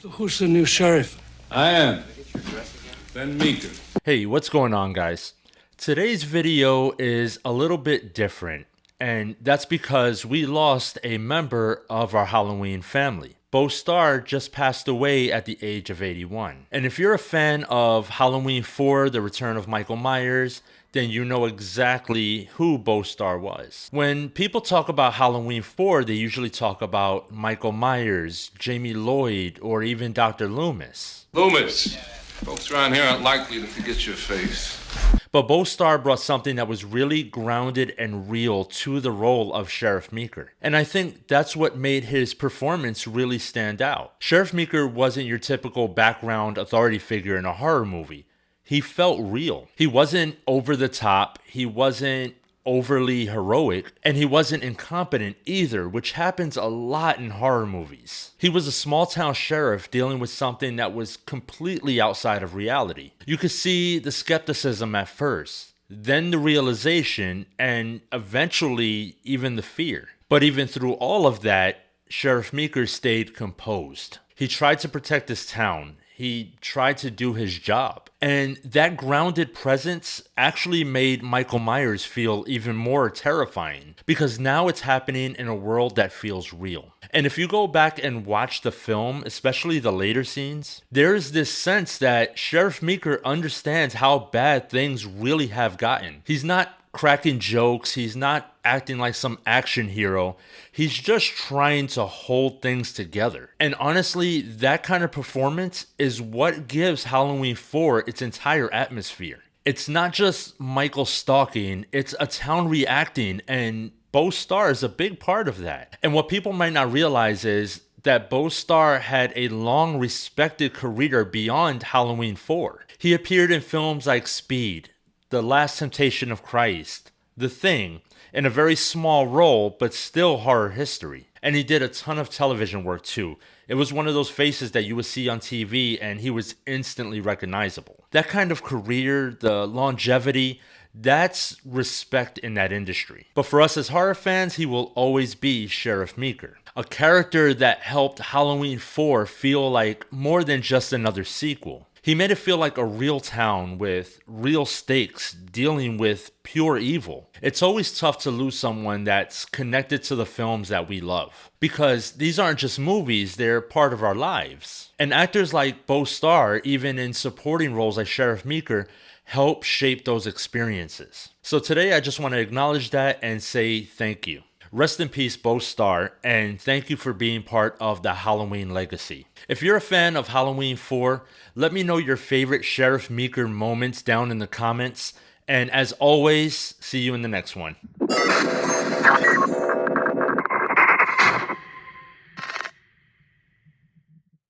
Who's the new sheriff? I am. Ben Meeker. Hey, what's going on, guys? Today's video is a little bit different, and that's because we lost a member of our Halloween family. Beau Starr just passed away at the age of 81. And if you're a fan of Halloween 4, The Return of Michael Myers, then you know exactly who Beau Starr was. When people talk about Halloween 4, they usually talk about Michael Myers, Jamie Lloyd, or even Dr. Loomis. Loomis. Folks around here aren't likely to forget your face. But Beau Starr brought something that was really grounded and real to the role of Sheriff Meeker. And I think that's what made his performance really stand out. Sheriff Meeker wasn't your typical background authority figure in a horror movie. He felt real. He wasn't over the top, he wasn't overly heroic, and he wasn't incompetent either, which happens a lot in horror movies. He was a small town sheriff dealing with something that was completely outside of reality. You could see the skepticism at first, then the realization, and eventually even the fear. But even through all of that, Sheriff Meeker stayed composed. He tried to protect his town. He tried to do his job. And that grounded presence actually made Michael Myers feel even more terrifying because now it's happening in a world that feels real. And if you go back and watch the film, especially the later scenes, there's this sense that Sheriff Meeker understands how bad things really have gotten. He's not cracking jokes, he's not acting like some action hero, he's just trying to hold things together. And honestly, that kind of performance is what gives Halloween 4 its entire atmosphere. It's not just Michael stalking, it's a town reacting, and Beau Starr is a big part of that. And what people might not realize is that Beau Starr had a long respected career beyond Halloween 4. He appeared in films like Speed, The Last Temptation of Christ, The Thing, in a very small role, but still horror history. And he did a ton of television work too. It was one of those faces that you would see on TV and he was instantly recognizable. That kind of career, the longevity, that's respect in that industry. But for us as horror fans, he will always be Sheriff Meeker, a character that helped Halloween 4 feel like more than just another sequel. He made it feel like a real town with real stakes, dealing with pure evil. It's always tough to lose someone that's connected to the films that we love, because these aren't just movies, they're part of our lives. And actors like Beau Starr, even in supporting roles like Sheriff Meeker, help shape those experiences. So today I just want to acknowledge that and say thank you. Rest in peace, Beau Starr, and thank you for being part of the Halloween legacy. If you're a fan of Halloween 4, let me know your favorite Sheriff Meeker moments down in the comments. And as always, see you in the next one.